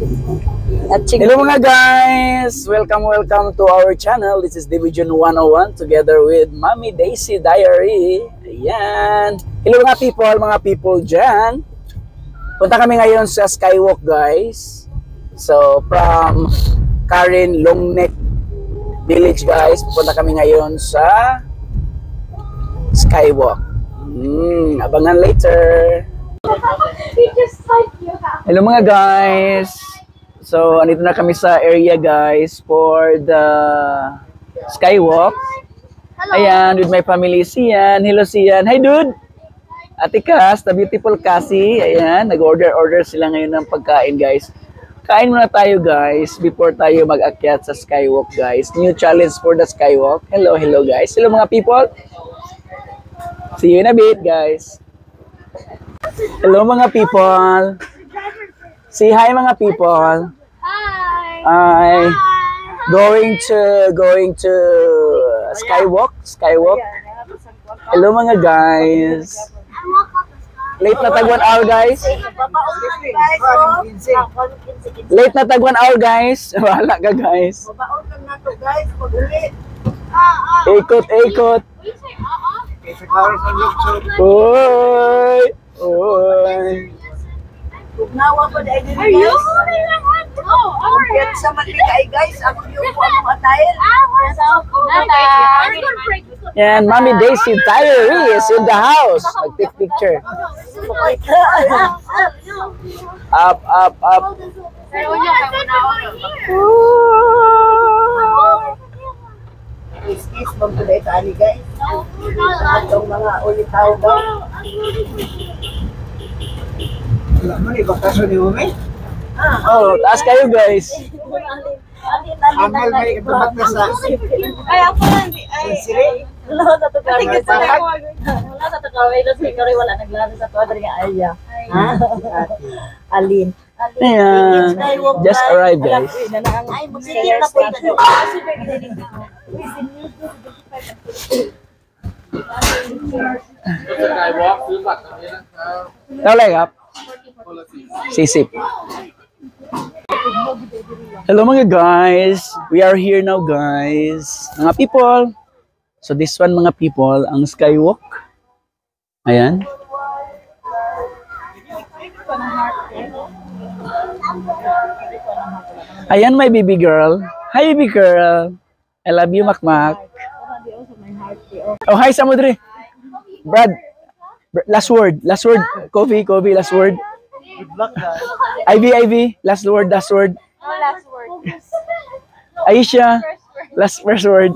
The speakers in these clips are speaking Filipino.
Hello mga guys! Welcome to our channel. This is Division 101 together with Mommy Daisy Diary. Ayan. Hello mga people dyan. Punta kami ngayon sa Skywalk guys. So from Karen Longneck Village guys, pupunta kami ngayon sa Skywalk. Abangan later. Hello mga guys. So, andito na kami sa area guys for the Skywalk. Ayan, with my family, Sian. Hello Sian. Hi dude! Ate Cass, the beautiful Cassie. Ayan, nag-order sila ngayon ng pagkain guys. Kain muna tayo guys before tayo mag-akyat sa Skywalk guys. New challenge for the Skywalk. Hello guys. Hello mga people. See you in a bit guys. Hello mga people. Say hi mga people. Hi. Going to Skywalk. Hello mga guys. Late na tag 1 hour guys. Late na tag 1 hour guys. Wala ka guys. Ikot. Oy. Nawa ko dahil din guys. Kumpiyat sa matikay guys. Ako yung po ang atayel. Yan, Mommy Daisy Diary is in the house. Mag-take picture. Up. Is magkulay tali guys. Atong mga ulitaw daw. Wala mo ni bakasyon ni Umi? Oh, taas kayo guys. Amal may itumakta sa Ay, ako hindi. Ay, wala sa to kami. Wala sa to kami. Kasi wala naglaro sa tuwa nga Aya. Alin. Ayan. Just arrived guys. ay magsigit na po ito. Wala up. Sisip. Hello mga guys. We are here now guys. Mga people. So this one mga people, ang Skywalk. Ayan. Ayan my baby girl. Hi baby girl. I love you Makmak. Oh hi Samudri. Brad. Last word. Kobe, last word. Ivy, last word. Last word. Aisha, first word.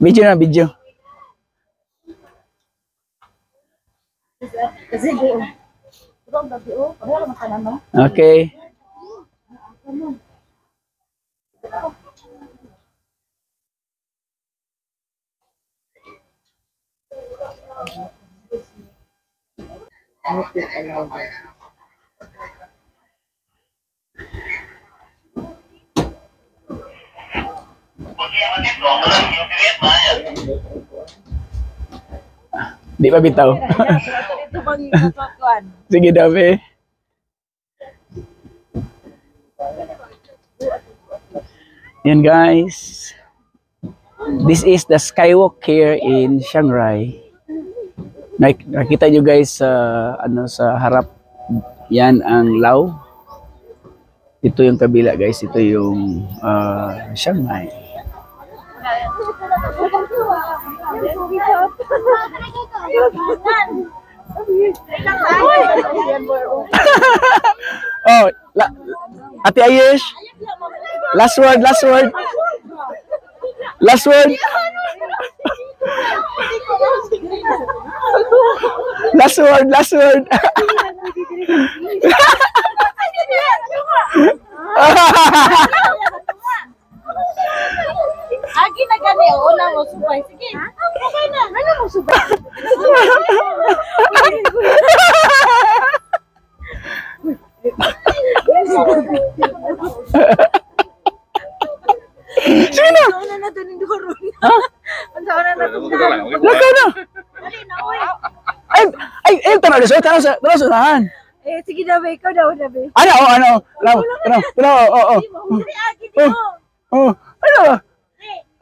Video. Okay. Di pa bitaw. Sige Dabe. Yan guys. This is the Skywalk here in Chiang Rai. Nakita nyo guys sa sa harap. Yan ang Lao. Ito yung kabila guys. Ito yung Chiang Rai. Oh, Ate Ayesh. Last word. Last word. Agi na gani, una mo subay. Sige. Okay na. Ano mo subay? Ha? Ang sa na to. Lakaw na. Dali na oy. Ay, tanaw na sa saan? Eh sige daw ikaw daw daw. Ano? Oo. Dali agi di mo. Oh, ano?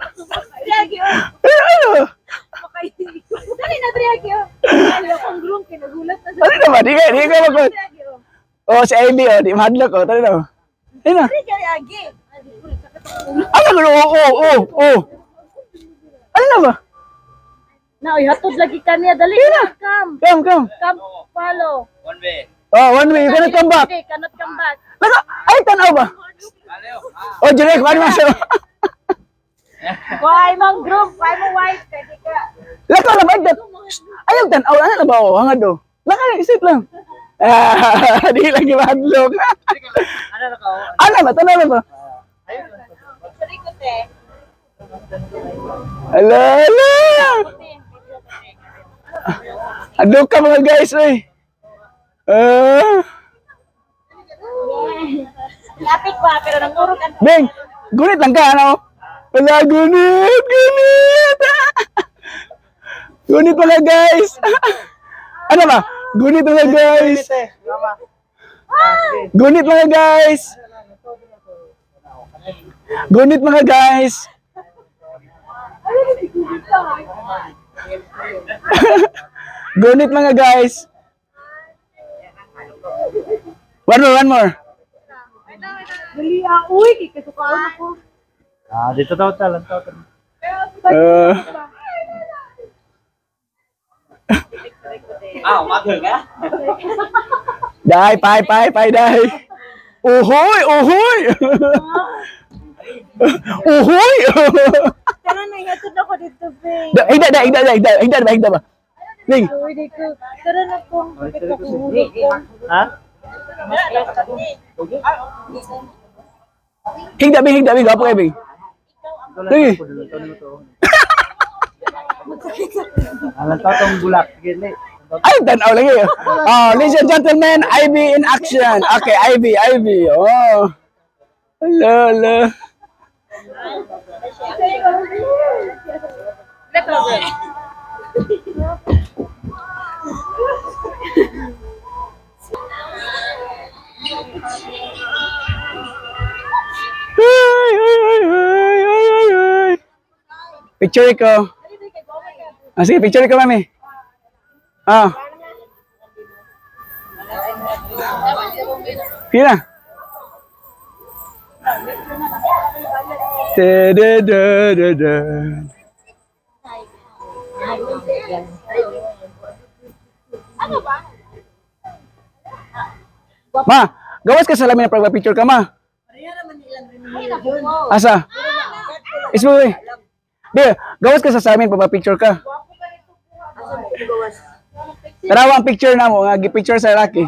Dali agi oh. Ano? Makay. Dali na dali agi oh. Ay akong groom kinagulat na sa. Ano naman? Di ka magkot. Dali agi oh. Oh, si Ivy, oh, di mahadlok, oh, tara na. Ayun na. Dali agi. Ano ka, oh. Ano na ba? Na oy hatod lagi kaniya dali na kam. Come. Kam follow. Oh, one way, you cannot come back. Okay, cannot come back. Laka, ay, tanaw ba? Oh, Jure, kuha naman siya. Why mang groom, why mo wife kadi ka. Laka na ba? Ayaw, tanaw, ano na ba? Oh, hangad, oh. Laka, isit lang. Di lagi mahadlok. Ano ba? Tanaw na ba? Sorry ko te. Ala. Hadlok ka mga guys, eh. Lapit pa pero nangurog ang Beng, gunit lang ka, ano? Wala, gunit. Gunit mga guys. Ano ba? Gunit mga guys. Gunit mga guys. Gunit mga guys. Gunit mga guys. One more. dali uy kikasukaan ako. Dito daw talan. Umaga ka? Dai, pai, dai. Uhoy. Uhoy. Kana na hatod ako dito be. Higda ba? Ning. Uy dito. Tara na ko. Kita ko huli ko. Ha? Higda, gapo kay Bing. Sige. Alam tong bulak gini. Ay, tanaw lagi. Oh, ladies and gentlemen, Ivy in action. Okay, Ivy. Oh. Hello. Ay. Picture ko. Sige, picture ko, mami. Pira. Da. Ma, gawas ka sa lamin na pagpa-picture ka, ma. Asa? Ismoy. Di, gawas ka sa amin pagpa-picture ka. Tarawa ang picture na mo, nga picture sa laki.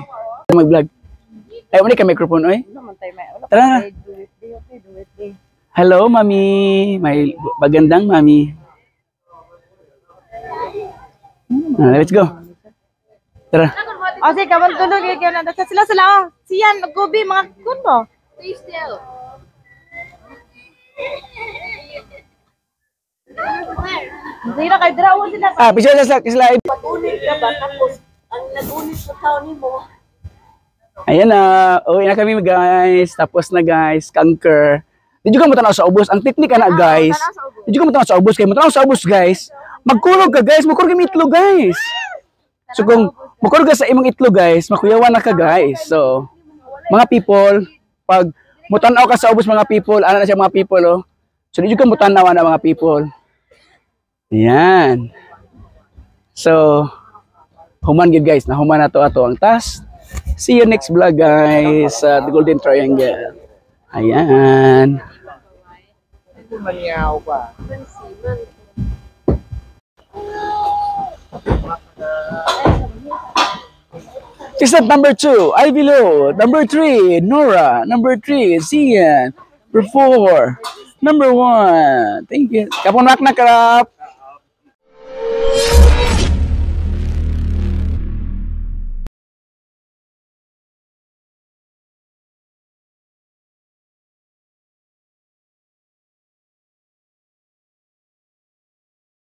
Mag-vlog. Ay, uni ka microphone, oy. Tara na. Hello, mami. May magandang mami. Let's go. Tara. O sige, kawan tulog yung na sila. Siyan, nagkubi, mga kun mo. Stay still. Hindi na kayo drawan sila. Picture sa slide. Pag-unit ka ba? Tapos, ang nag-unit sa taon mo. Ayan na. Uwi na kami, guys. Tapos na, guys. Conquer. Did ka mo tanaw sa ubos. Ang teknik na, guys. Did ka mo tanaw sa ubos. Kaya mo tanaw sa ubos, guys. Magkulog ka, guys. Magkulog ka itlog, guys. So, kung magkulog ka sa imong itlog, guys, makuyawan na ka, guys. So, mga people, pag mutanaw ka sa ubos, mga people, ano na siya, mga people, oh. So, did ka mutanaw na, mga people. Ayan. So, human gid guys, nahuman na to ato ang task. See you next vlog guys sa The Golden Triangle. Ayan. Manyaw pa. Step number 2, Ivy Lo. Number 3, Nora. Number 3, Zian. Number 4, number 1. Thank you. Kapon nak na karap.